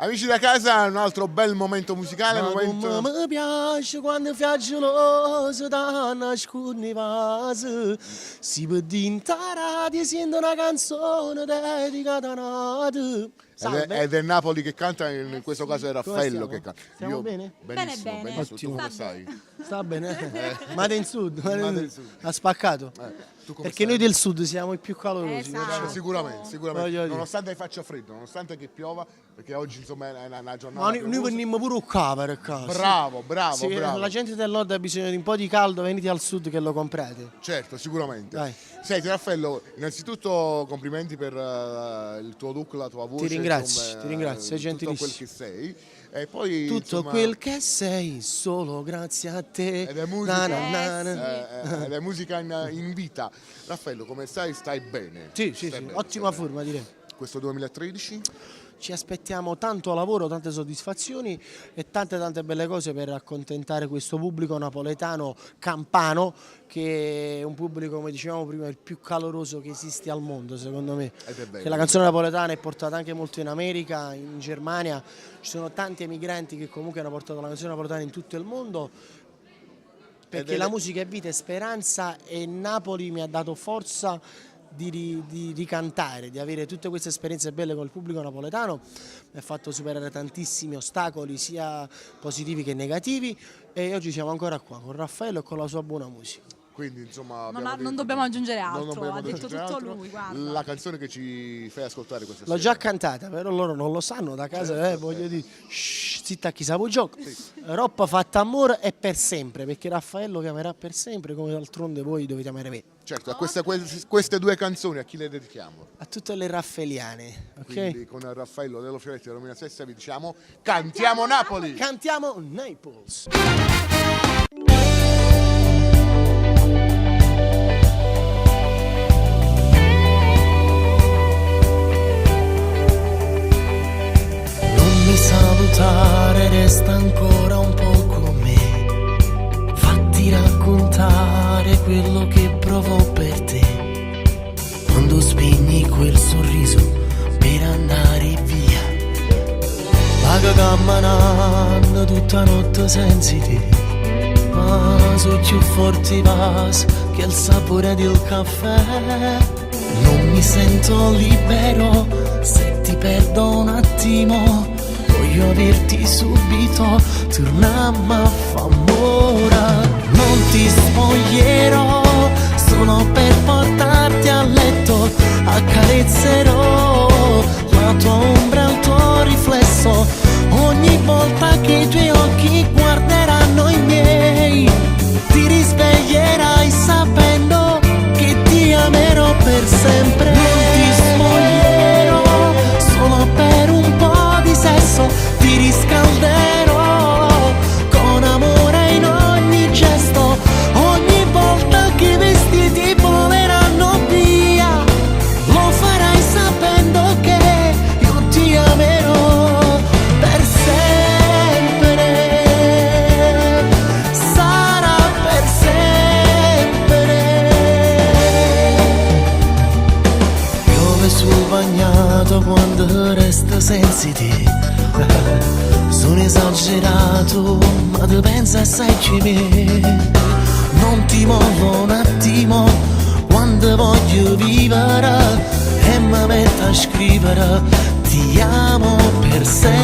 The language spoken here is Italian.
Amici da casa, un altro bel momento musicale. Come mi piace quando fiaggioso da nascondi vasi, si può diventare di sento una canzone dedicata a Nati. Ed è Napoli che canta, in questo caso è Raffaello che canta. Stiamo bene? Benissimo, Bene. benissimo. Tu Ottimo. come stai? Sta bene? Made in Sud, in Sud. ha spaccato. Tu come Perché stai? noi del Sud siamo i più calorosi. Esatto. perciò- Sicuramente, Voglio dire. nonostante faccia freddo, nonostante che piova, perché oggi insomma è una giornata. Ma noi piovosa. venimmo pure qua per caso. Bravo. La gente del nord ha bisogno di un po' di caldo, venite al sud che lo comprate. Certo, sicuramente. Dai. Senti Raffaello, innanzitutto complimenti per il tuo look, la tua voce. Ti ringrazio, insomma, ti ringrazio, sei tutto quel gentilissimo. che sei. E poi, Tutto insomma, quel che sei, solo grazie a te. Ed è musica, Na. ed è musica in vita. Raffaello, come stai? Stai bene? Sì, Stai bene, ottima stai forma direi. bene. Questo 2013? Ci aspettiamo tanto lavoro, tante soddisfazioni e tante belle cose per accontentare questo pubblico napoletano campano, che è un pubblico, come dicevamo prima, il più caloroso che esiste al mondo, secondo me. Ed è bello. Che la canzone napoletana è portata anche molto in America, in Germania, ci sono tanti emigranti che comunque hanno portato la canzone napoletana in tutto il mondo. Perché la musica è vita e speranza, e Napoli mi ha dato forza di ricantare, di avere tutte queste esperienze belle con il pubblico napoletano, mi ha fatto superare tantissimi ostacoli sia positivi che negativi, e oggi siamo ancora qua con Raffaello e con la sua buona musica. Quindi insomma Non dobbiamo aggiungere altro, non dobbiamo ha detto aggiungere tutto altro. lui, guarda. La canzone che ci fai ascoltare questa L'ho sera. già cantata, però loro non lo sanno da casa, voglio dire, zitta chi sa gioco. Roppa fatta amore è per sempre, perché Raffaello chiamerà per sempre, come d'altronde voi dovete amare me. Certo, a queste due canzoni a chi le dedichiamo? A tutte le raffeliane, ok? Quindi con Raffaello dello Fioretti e Romina Sessa vi diciamo Cantiamo Napoli! Cantiamo Naples. Salutare, resta ancora un po' con me, fatti raccontare quello che provo per te, quando spegni quel sorriso per andare via, paga camminando tutta notte senza te, ma sono più forti vas che il sapore del caffè, non mi sento libero se ti perdo un attimo. Voglio averti subito, torniamo a f'amore. Non ti spoglierò, solo per portarti a letto. Accarezzerò la tua ombra, il tuo riflesso. Ogni volta che i tuoi occhi guarderanno i miei, ti risveglierai sapendo che ti amerò per sempre. Non ti spoglierò, solo per un po' di sesso. Ti riscalderò con amore in ogni gesto. Ogni volta che i vestiti voleranno via, lo farai sapendo che io ti amerò per sempre. Sarà per sempre. Piove sul bagnato quando resta senza te. Sono esagerato, ma tu pensa assai ci me. Non ti mollo un attimo quando voglio vivere, e mi metto a scrivere ti amo per sempre.